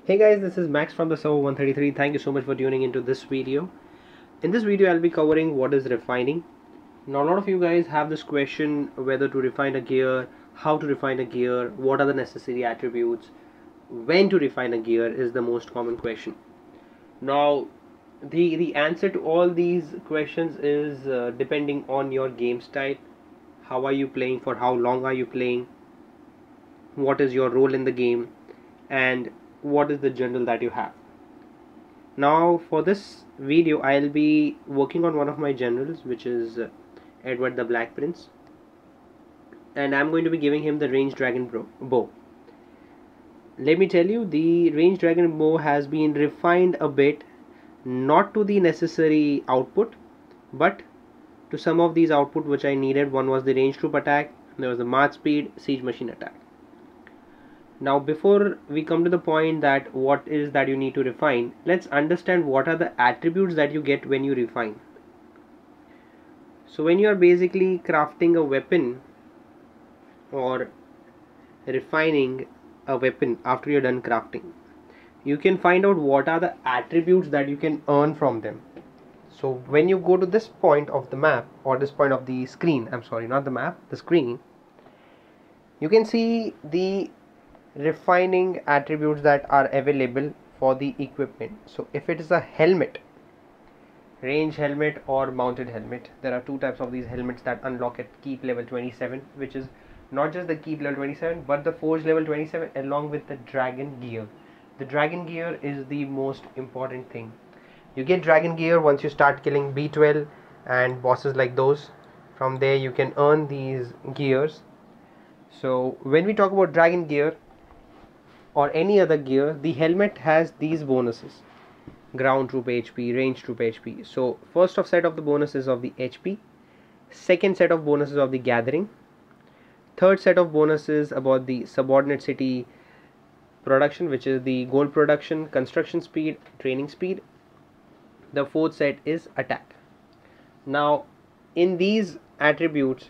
Hey guys, this is Max from the server 133. Thank you so much for tuning into this video. In this video, I'll be covering what is refining. Now, a lot of you guys have this question whether to refine a gear, how to refine a gear, what are the necessary attributes, when to refine a gear is the most common question. Now, the answer to all these questions is depending on your game style. How are you playing? For how long are you playing? What is your role in the game? And what is the general that you have. Now for this video I'll be working on one of my generals, which is Edward the Black Prince, and I'm going to be giving him the Range Dragon bow. Let me tell you, the Range Dragon bow has been refined a bit, not to the necessary output but to some of these output which I needed. One was the range troop attack, there was the march speed, siege machine attack. Now before we come to the point that what is that you need to refine, let's understand what are the attributes that you get when you refine. So when you are basically crafting a weapon or refining a weapon after you're done crafting, you can find out what are the attributes that you can earn from them. So when you go to this point of the map, or this point of the screen, I'm sorry, not the map, the screen, you can see the refining attributes that are available for the equipment. So if it is a helmet, range helmet or mounted helmet, there are two types of these helmets that unlock at keep level 27, which is not just the keep level 27 but the forge level 27 along with the dragon gear. The dragon gear is the most important thing. You get dragon gear once you start killing B12 and bosses like those. From there you can earn these gears. So when we talk about dragon gear or any other gear, the helmet has these bonuses: ground troop HP, range troop HP. So first of set of the bonuses of the HP, second set of bonuses of the gathering, third set of bonuses about the subordinate city production, which is the gold production, construction speed, training speed. The fourth set is attack. Now in these attributes,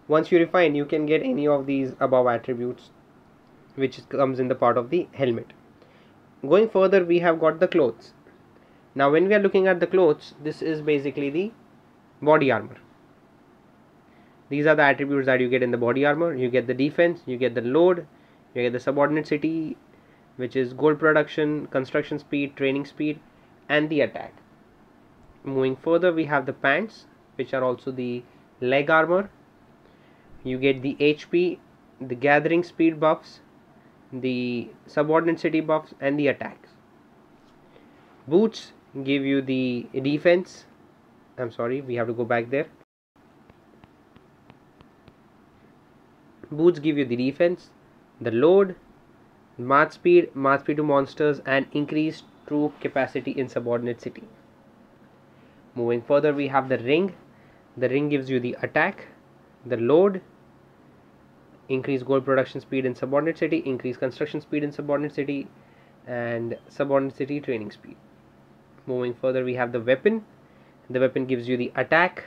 once you refine, you can get any of these above attributes which comes in the part of the helmet. Going further, we have got the clothes. Now when we are looking at the clothes, this is basically the body armor. These are the attributes that you get in the body armor. You get the defense, you get the load, you get the subordinate city, which is gold production, construction speed, training speed, and the attack. Moving further, we have the pants, which are also the leg armor. You get the HP, the gathering speed buffs, the subordinate city buffs, and the attacks. Boots give you the defense. I'm sorry, we have to go back there. Boots give you the defense, the load, march speed to monsters, and increased troop capacity in subordinate city. Moving further, we have the ring. The ring gives you the attack, the load, increase gold production speed in subordinate city, increase construction speed in subordinate city, and subordinate city training speed. Moving further, we have the weapon. The weapon gives you the attack,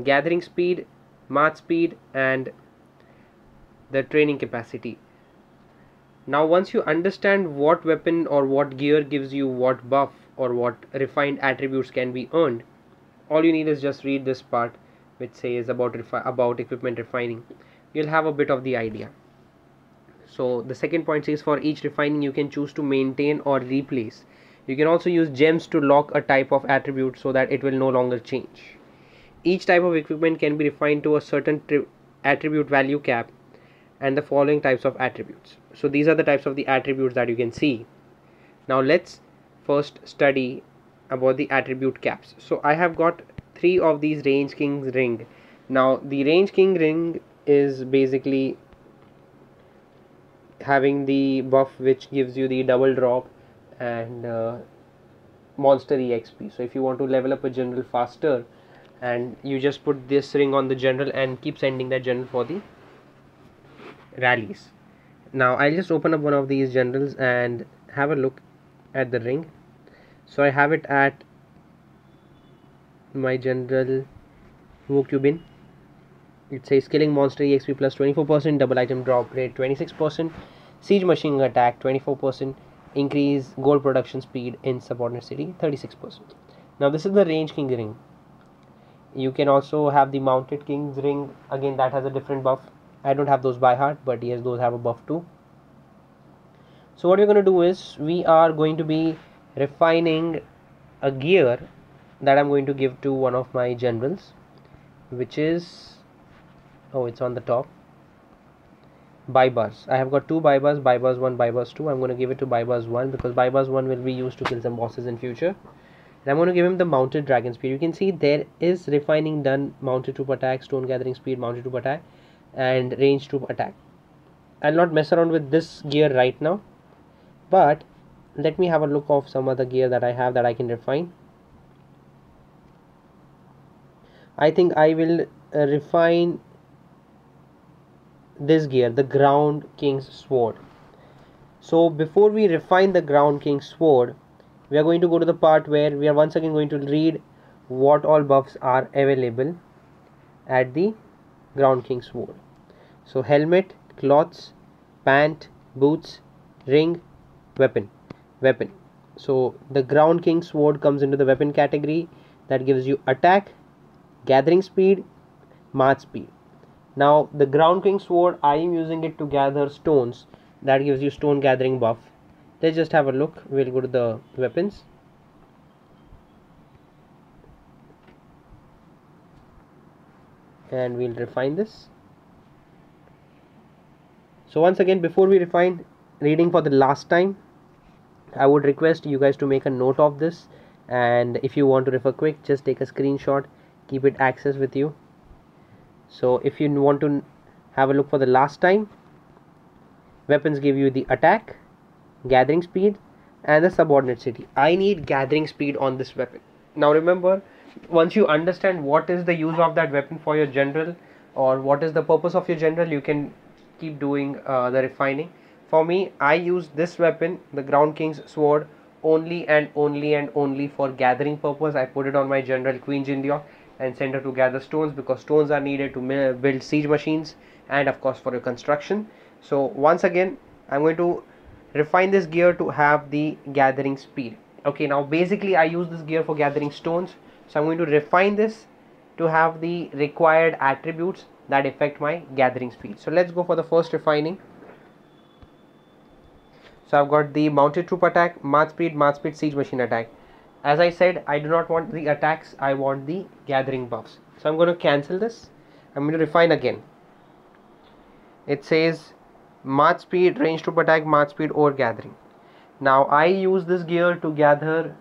gathering speed, march speed, and the training capacity. Now once you understand what weapon or what gear gives you what buff or what refined attributes can be earned, all you need is just read this part which says about equipment refining. You'll have a bit of the idea. So the second point says, for each refining you can choose to maintain or replace. You can also use gems to lock a type of attribute so that it will no longer change. Each type of equipment can be refined to a certain attribute value cap and the following types of attributes. So these are the types of the attributes that you can see. Now let's first study about the attribute caps. So I have got 3 of these Range King's ring. Now the Range King ring is basically having the buff which gives you the double drop and monster EXP. So if you want to level up a general faster, and you just put this ring on the general and keep sending that general for the rallies. Now I'll just open up one of these generals and have a look at the ring. So I have it at my general Wokubin. It says killing monster EXP plus 24%, double item drop rate 26%, siege machine attack 24%, increase gold production speed in subordinate city 36%. Now this is the range king ring. You can also have the mounted king's ring, again that has a different buff. I don't have those by heart, but yes, those have a buff too. So what we're going to do is we are going to be refining a gear that I'm going to give to one of my generals, which is, oh, it's on the top, Baibars. I have got two Baibars, Baibars 1, Baibars 2. I'm going to give it to Baibars 1 because Baibars 1 will be used to kill some bosses in future. And I'm going to give him the mounted dragon speed. You can see there is refining done, mounted troop attack, stone gathering speed, mounted troop attack, and range troop attack. I'll not mess around with this gear right now, but let me have a look of some other gear that I have that I can refine. I think I will refine this gear, the ground king's sword. So before we refine the ground king's sword, we are going to go to the part where we are once again going to read what all buffs are available at the ground king's sword. So helmet, cloths, pant, boots, ring, weapon. So the ground king's sword comes into the weapon category. That gives you attack, gathering speed, march speed. Now the ground king's sword, I am using it to gather stones. That gives you stone gathering buff. Let's just have a look. We'll go to the weapons. And we'll refine this. So once again, before we refine, reading for the last time, I would request you guys to make a note of this. And if you want to refer quick, just take a screenshot, keep it access with you. So if you want to have a look for the last time, weapons give you the attack, gathering speed, and the subordinate city. I need gathering speed on this weapon. Now remember, once you understand what is the use of that weapon for your general, or what is the purpose of your general, you can keep doing the refining. For me, I use this weapon, the ground king's sword, only and only for gathering purpose. I put it on my general Queen Jindia and send her to gather stones, because stones are needed to build siege machines and of course for your construction. So once again, I'm going to refine this gear to have the gathering speed. Okay, now basically I use this gear for gathering stones, so I'm going to refine this to have the required attributes that affect my gathering speed. So let's go for the first refining. So I've got the mounted troop attack, march speed, siege machine attack. As I said, I do not want the attacks, I want the gathering buffs. So I'm going to cancel this. I'm going to refine again. It says march speed, range troop attack, march speed, or gathering. Now I use this gear to gather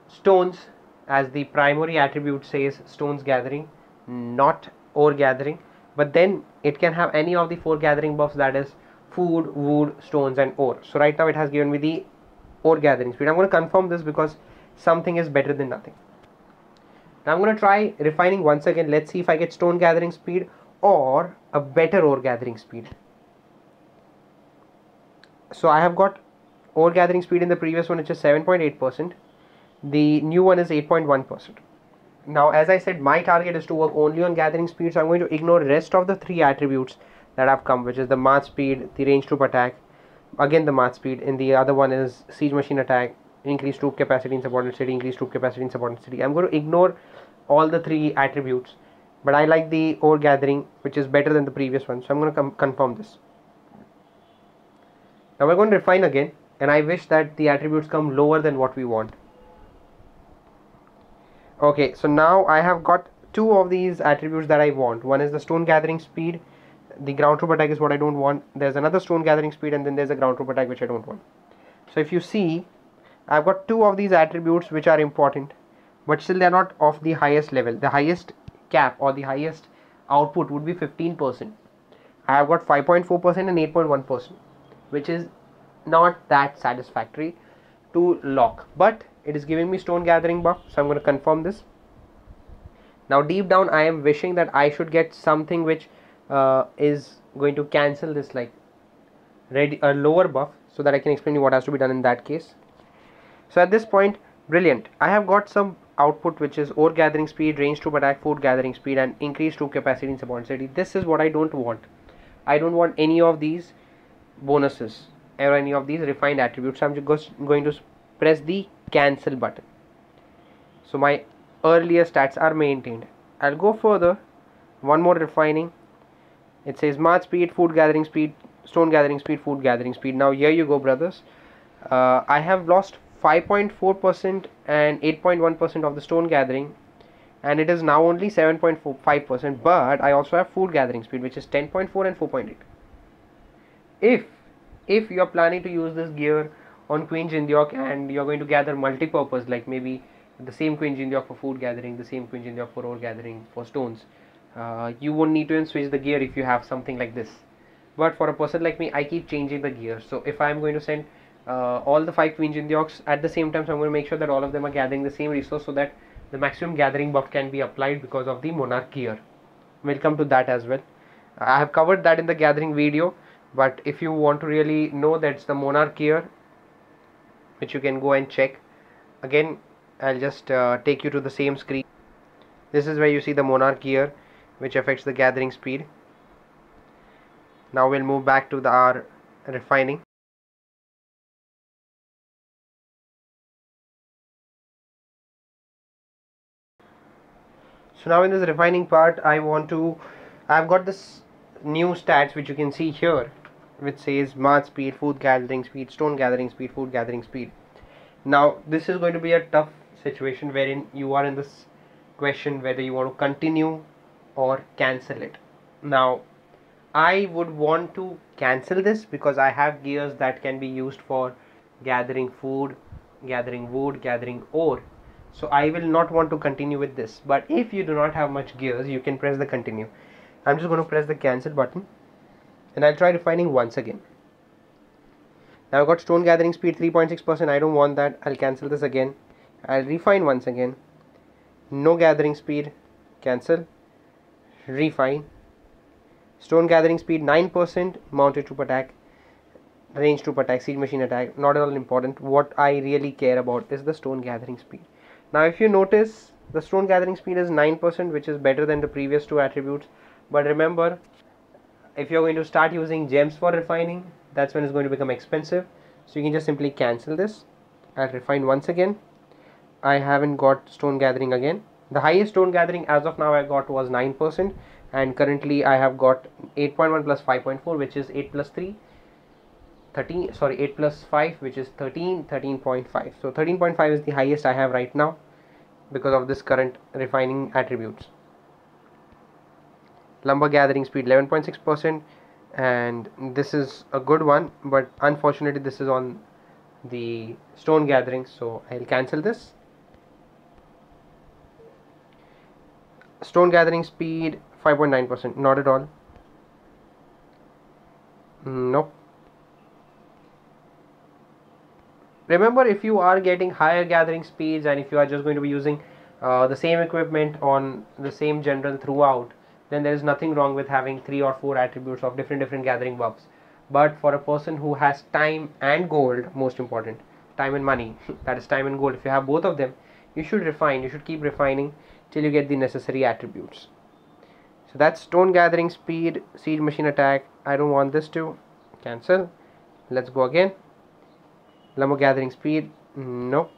stones, as the primary attribute says stones gathering, not ore gathering. But then it can have any of the 4 gathering buffs, that is food, wood, stones, and ore. So right now it has given me the ore gathering speed. I'm going to confirm this because something is better than nothing. Now I'm going to try refining once again. Let's see if I get stone gathering speed or a better ore gathering speed. So I have got ore gathering speed in the previous one, which is 7.8%. The new one is 8.1%. Now as I said, my target is to work only on gathering speed, so I'm going to ignore the rest of the 3 attributes that have come, which is the march speed, the range troop attack, again the march speed, and the other one is siege machine attack, increased troop capacity in subordinate city, increased troop capacity in subordinate city. I'm going to ignore all the 3 attributes, but I like the ore gathering, which is better than the previous one, so I'm going to confirm this. Now we're going to refine again, and I wish that the attributes come lower than what we want. Okay, so now I have got 2 of these attributes that I want. One is the stone gathering speed. The ground troop attack is what I don't want. There's another stone gathering speed, and then there's a ground troop attack which I don't want. So if you see, I've got 2 of these attributes which are important, but still they are not of the highest level. The highest cap or the highest output would be 15%. I have got 5.4% and 8.1%, which is not that satisfactory to lock, but it is giving me stone gathering buff, so I'm going to confirm this. Now deep down I am wishing that I should get something which is going to cancel this, like a lower buff, so that I can explain you what has to be done in that case. So at this point, brilliant, I have got some output which is ore gathering speed, range troop attack, food gathering speed, and increased troop capacity in subordinate city. This is what I don't want. I don't want any of these bonuses. or any of these refined attributes. I'm just going to press the cancel button. So my earlier stats are maintained. I'll go further. One more refining. It says march speed, food gathering speed, stone gathering speed, food gathering speed. Now here you go, brothers. I have lost 5.4% and 8.1% of the stone gathering, and it is now only 7.5%, but I also have food gathering speed, which is 10.4 and 4.8. If you are planning to use this gear on Queen Jindyok and you're going to gather multi-purpose, like maybe the same Queen Jindyok for food gathering, the same Queen Jindyok for ore gathering, for stones, you won't need to even switch the gear if you have something like this. But for a person like me, I keep changing the gear. So if I'm going to send all the 5 Queen Jindyoks at the same time, so I'm going to make sure that all of them are gathering the same resource so that the maximum gathering buff can be applied because of the Monarch gear. We'll come to that as well. I have covered that in the gathering video, but if you want to really know, that's the Monarch gear, which you can go and check. Again, I'll just take you to the same screen. This is where you see the Monarch gear, which affects the gathering speed. Now we'll move back to our refining. So now in this refining part, I've got this new stats which you can see here, which says march speed, food gathering speed, stone gathering speed, food gathering speed. Now this is going to be a tough situation wherein you are in this question whether you want to continue or cancel it. Now I would want to cancel this because I have gears that can be used for gathering food, gathering wood, gathering ore. So I will not want to continue with this. But if you do not have much gears, you can press the continue. I'm just going to press the cancel button and I'll try refining once again. Now I've got stone gathering speed 3.6%. I don't want that. I'll cancel this again. I'll refine once again. No gathering speed. Cancel. Refine. Stone gathering speed 9%. Mounted troop attack. Range troop attack. Siege machine attack. Not at all important. What I really care about is the stone gathering speed. Now if you notice, the stone gathering speed is 9%, which is better than the previous two attributes. But remember, if you're going to start using gems for refining, that's when it's going to become expensive. So you can just simply cancel this. I'll refine once again. I haven't got stone gathering again. The highest stone gathering as of now I got was 9%, and currently I have got 8.1 plus 5.4, which is 8 plus 3 13, sorry, 8 plus 5, which is 13.5. So 13.5 is the highest I have right now because of this current refining attributes. Lumber gathering speed 11.6%, and this is a good one, but unfortunately this is on the stone gathering, so I'll cancel this. Stone gathering speed 5.9%, not at all. Nope. Remember, if you are getting higher gathering speeds and if you are just going to be using the same equipment on the same general throughout, then there is nothing wrong with having 3 or 4 attributes of different gathering buffs. But for a person who has time and gold, most important, time and money, that is time and gold, if you have both of them, you should refine, you should keep refining till you get the necessary attributes. So that's stone gathering speed, siege machine attack. I don't want this to. Cancel. Let's go again. Lumber gathering speed, no.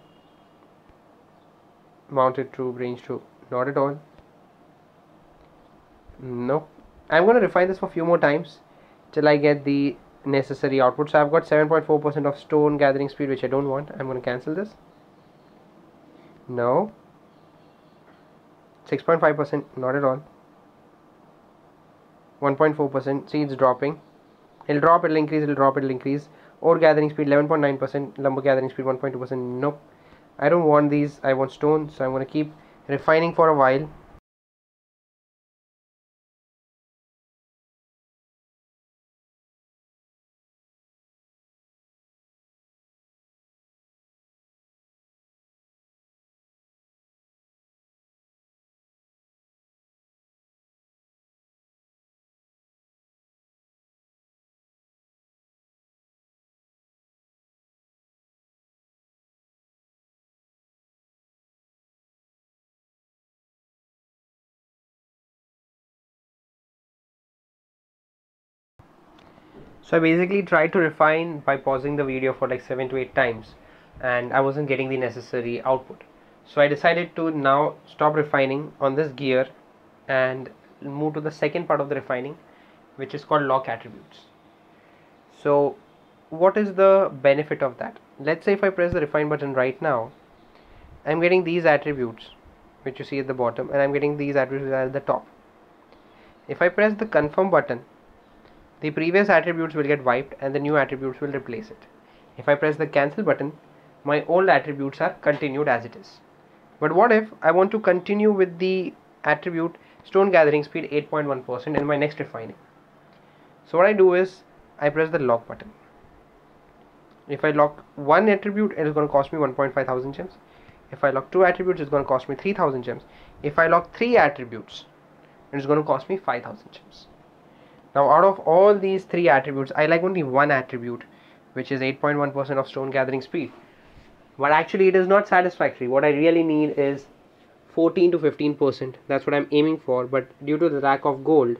Mounted troop, range troop, not at all. No. I'm going to refine this for a few more times till I get the necessary output. So I've got 7.4% of stone gathering speed, which I don't want. I'm going to cancel this. No. 6.5%, not at all. 1.4%, see, it's dropping. It'll drop, it'll increase, it'll drop, it'll increase. Ore gathering speed 11.9%, lumber gathering speed 1.2%. Nope, I don't want these, I want stone. So I'm going to keep refining for a while. So I basically tried to refine by pausing the video for like 7 to 8 times, and I wasn't getting the necessary output. So I decided to now stop refining on this gear and move to the second part of the refining, which is called lock attributes. So what is the benefit of that? Let's say if I press the refine button right now, I'm getting these attributes which you see at the bottom, and I'm getting these attributes at the top. If I press the confirm button, the previous attributes will get wiped and the new attributes will replace it. If I press the cancel button, my old attributes are continued as it is. But what if I want to continue with the attribute stone gathering speed 8.1% in my next refining? So what I do is I press the lock button. If I lock one attribute, it is going to cost me 1.5 thousand gems. If I lock two attributes, it's going to cost me 3,000 gems. If I lock three attributes, it is going to cost me 5,000 gems. Now out of all these three attributes, I like only one attribute, which is 8.1% of stone gathering speed. But actually it is not satisfactory. What I really need is 14 to 15%. That's what I'm aiming for. But due to the lack of gold,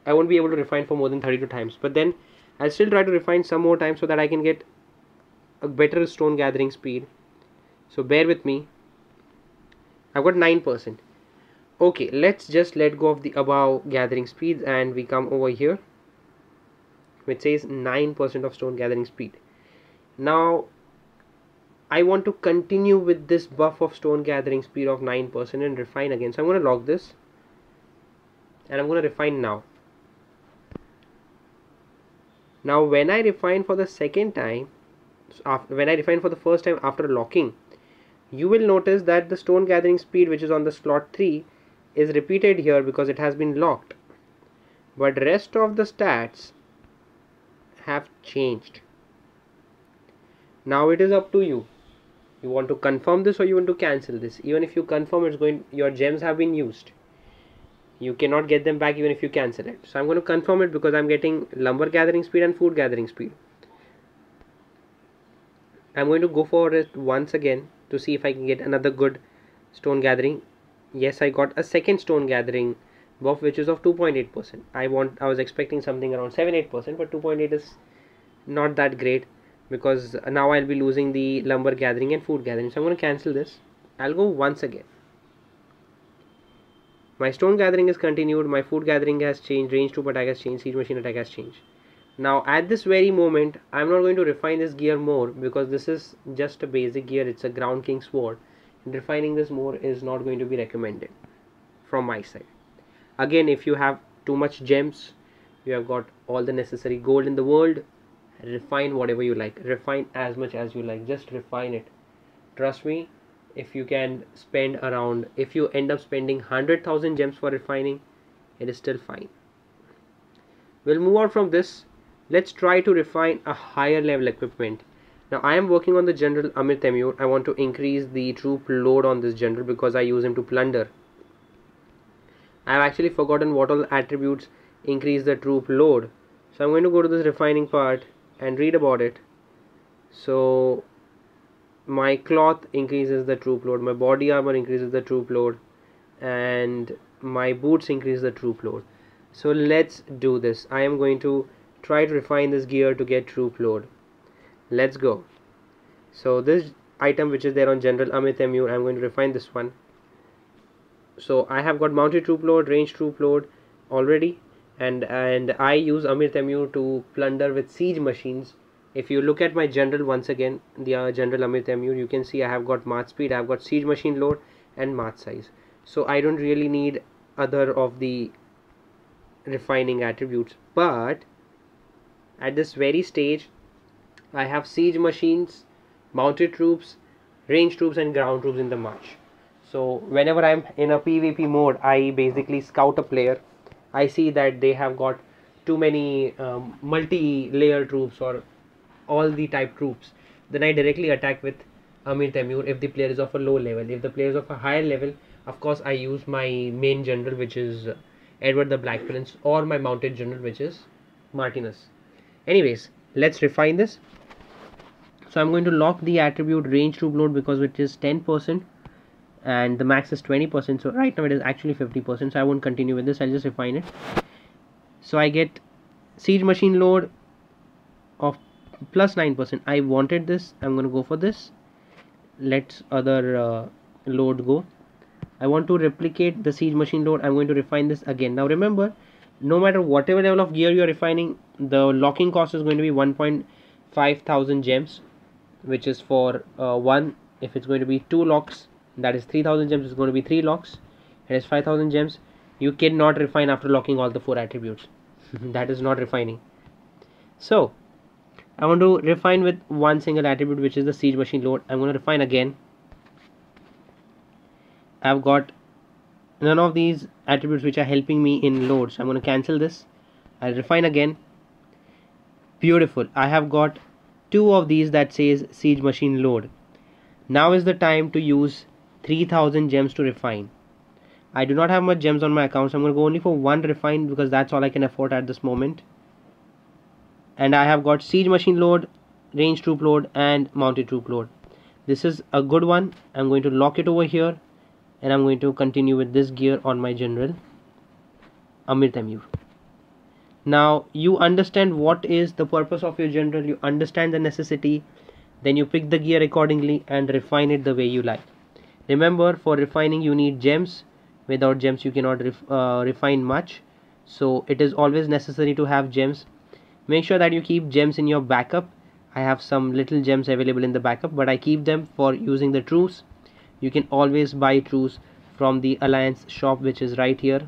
I won't be able to refine for more than 32 times. But then I'll still try to refine some more times so that I can get a better stone gathering speed. So bear with me. I've got 9%. Okay, let's just let go of the above gathering speeds and we come over here, which says 9% of stone gathering speed. Now I want to continue with this buff of stone gathering speed of 9% and refine again. So I'm going to lock this and I'm going to refine now. Now when I refine for the second time, when I refine for the first time after locking, you will notice that the stone gathering speed, which is on the slot 3, is repeated here because it has been locked. But rest of the stats have changed. Now it is up to you. You want to confirm this or you want to cancel this. Even if you confirm, it's going, your gems have been used. You cannot get them back even if you cancel it. So I'm going to confirm it because I'm getting lumber gathering speed and food gathering speed. I'm going to go for it once again to see if I can get another good stone gathering. Yes, I got a second stone gathering buff, which is of 2.8%. I was expecting something around 7-8%, but 2.8 is not that great because now I'll be losing the lumber gathering and food gathering. So I'm going to cancel this. I'll go once again. My stone gathering is continued, my food gathering has changed, range troop attack has changed, siege machine attack has changed. Now at this very moment, I'm not going to refine this gear more because this is just a basic gear. It's a ground king sword. And refining this more is not going to be recommended from my side. Again, if you have too much gems, you have got all the necessary gold in the world, refine whatever you like. Refine as much as you like. Just refine it. Trust me, if you can spend around, if you end up spending 100,000 gems for refining, it is still fine. We'll move on from this. Let's try to refine a higher level equipment. Now I am working on the General Amir Temur. I want to increase the troop load on this general because I use him to plunder. I have actually forgotten what all attributes increase the troop load. So I'm going to go to this refining part and read about it. So my cloth increases the troop load, my body armor increases the troop load, and my boots increase the troop load. So let's do this. I am going to try to refine this gear to get troop load. Let's go. So this item which is there on General Amir Temur, I'm going to refine this one. So I have got mounted troop load, range troop load already, and I use Amir Temur to plunder with siege machines. If you look at my general once again, the General Amir Temur, you can see I have got march speed, I have got siege machine load and march size. So I don't really need other of the refining attributes, but at this very stage I have siege machines, mounted troops, range troops and ground troops in the march. So whenever I'm in a PvP mode, I basically scout a player. I see that they have got too many multi-layer troops or all the type troops. Then I directly attack with Amir Temur if the player is of a low level. If the player is of a higher level, of course I use my main general, which is Edward the Black Prince, or my mounted general, which is Martinus. Anyways, let's refine this. So I'm going to lock the attribute range troop load because it is 10% and the max is 20%. So right now it is actually 50%. So I won't continue with this. I'll just refine it. So I get siege machine load, plus 9%. I wanted this, I'm going to go for this. Let's other load go. I want to replicate the siege machine load. I'm going to refine this again. Now remember, no matter whatever level of gear you're refining, the locking cost is going to be 1.5 thousand gems, which is for one. If it's going to be 2 locks, that is 3000 gems. It's going to be 3 locks. It is 5000 gems. You cannot refine after locking all the 4 attributes. That is not refining. So I want to refine with one single attribute, which is the siege machine load. I'm going to refine again. I've got none of these attributes which are helping me in load, so I'm going to cancel this. I'll refine again. Beautiful. I have got 2 of these that says siege machine load. Now is the time to use 3000 gems to refine. I do not have much gems on my account, so I'm going to go only for 1 refine because that's all I can afford at this moment. And I have got siege machine load, range troop load, and mounted troop load. This is a good one. I'm going to lock it over here, and I'm going to continue with this gear on my general Amir Temur. Now you understand what is the purpose of your general, you understand the necessity, then you pick the gear accordingly and refine it the way you like. Remember, for refining you need gems. Without gems you cannot refine much, so it is always necessary to have gems. Make sure that you keep gems in your backup. I have some little gems available in the backup, but I keep them for using the truce. You can always buy truce from the alliance shop, which is right here.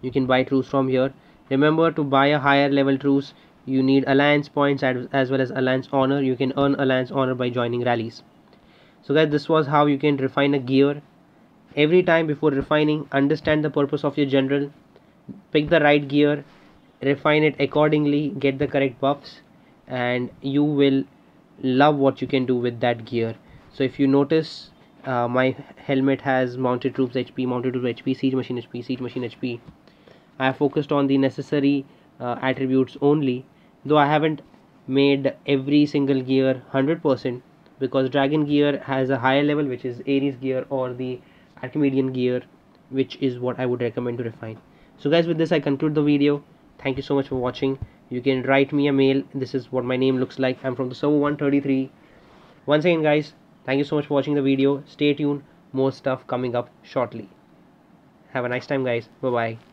You can buy truce from here. Remember, to buy a higher level truce you need alliance points as well as alliance honor. You can earn alliance honor by joining rallies. So guys, this was how you can refine a gear. Every time before refining, understand the purpose of your general, pick the right gear, refine it accordingly, get the correct buffs, and you will love what you can do with that gear. So if you notice, my helmet has mounted troops HP, mounted troops HP, siege machine HP, siege machine HP. I have focused on the necessary attributes only, though I haven't made every single gear 100%, because dragon gear has a higher level, which is Ares gear or the Archimedean gear, which is what I would recommend to refine. So guys, with this I conclude the video. Thank you so much for watching. You can write me a mail. This is what my name looks like. I'm from the server 133. Once again guys, thank you so much for watching the video. Stay tuned, more stuff coming up shortly. Have a nice time guys. Bye bye.